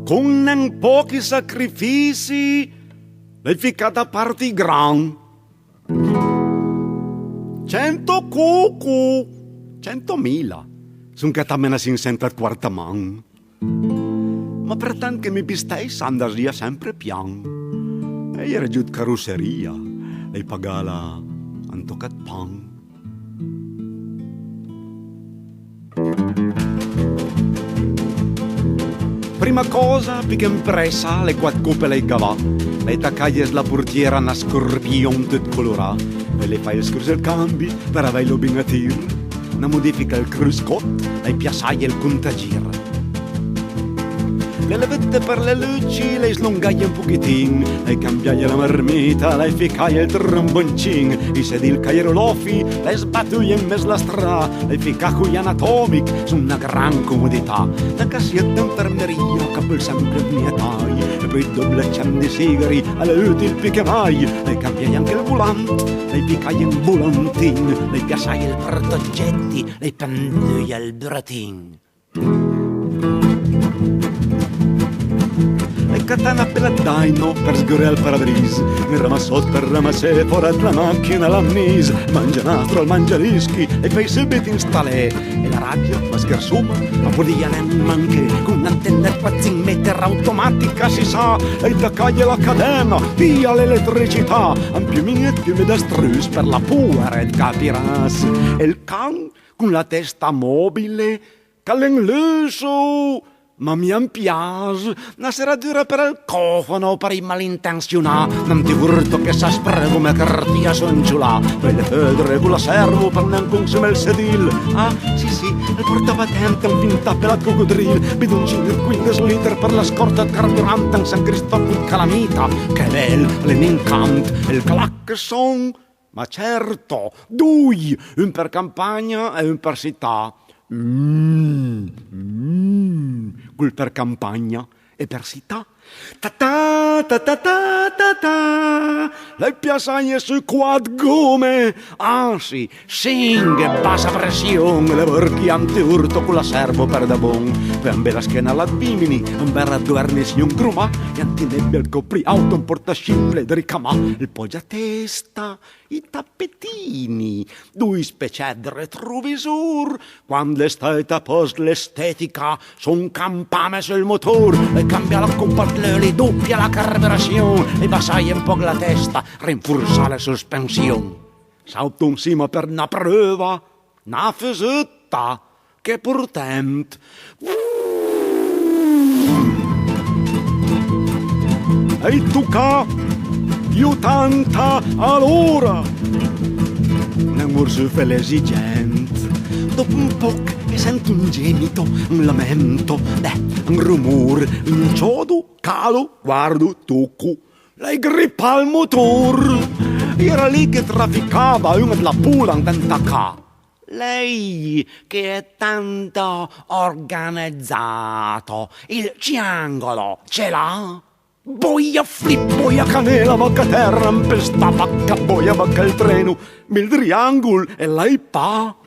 Con non pochi sacrifici l'hai ficcata a parte gran. 100 cucu, 100.000, son che tammena si senta il quarta man. Ma per tanto che mi pistai s'andasia sempre pian. E era giù carrosseria, lei pagala un toccat pan. Prima cosa, più impressa, le quattro coppe lei cavà. Lei taccaglia la portiera una scorpion tut colorà. E le fai il scrus il cambi per averlo ben a tir. Una modifica il cruscot, lei piassaglia il contagir. Le levette per le luci, lei slungaglia un pochetin. Lei cambiaglia la marmita, lei ficcaglia il tromboncin. I sedil caierolofi, lei sbattuglia in mezzo la stra. Lei ficcacuglia anatomic su una gran comodità. La cassietta infermeria, capo il sempre mietai. E poi doble di sigari, alle utili più che mai. Lei cambiaglia anche il volant, lei ficcaglia in volantin. Lei piassaglia il portoggetti, lei penduglia il buratin. Catana per la daino per sgorare il parabris, il ramassot per ramassare fuori la macchina la mise, mangia nastro al mangiarischi e poi subito installè. E la radio, ma scherzuma, ma podia neanche con un'antenna 4 meter automatica si sa, e da caglia la cadena, via l'elettricità, un più medastrus per la pura e capiras. E il can con la testa mobile, calengluso. Ma mi piace, una serratura per il cofano, per i malintenzionati. Non ti vorrei che sa sprego come cartia sonciulà. Per le federe con la servo per non consumare il sedil. Ah, sì, il portapatente un finta per la cocodril. Bidoncino il 15 liter per la scorta carburante in San Cristoforo Calamita. Che bel, l'incant, il clacson. Ma certo, due, un per campagna e un per città. Quel per campagna e per città. Ta-ta, ta-ta-ta-ta-ta. Le piasagne su quad gome. Anzi, sing, bassa pressione. Le vorchiante urto con la servo per da bon. Per un bella schiena alla bimini, un bel radguarnizione gruma. E antinebbia il copri auto, un portascimple di ricamà. Il poggiatesta, i tappetini, due specie di retrovisor. Quando l'estate post l'estetica, son campame sul motor. E cambia la compartlele, doppia la carburazione. E bassaglia un po' la testa, rinforza la sospensione. Salto in cima per una prova, una fesetta, che portent. E tu ca, io tanta allora. Non vorso fa l'esigente. Dopo un po' che sento un gemito, un lamento, un rumore, un ciodo, calo, guardo, tocco. Lei grippa al motor. Era lì che trafficava una della pula in tentacà. Lei che è tanto organizzato, il triangolo ce l'ha? Boia flip, boia canela, vacca terra, impesta, vacca boia, vacca il treno, il triangolo e lei pa.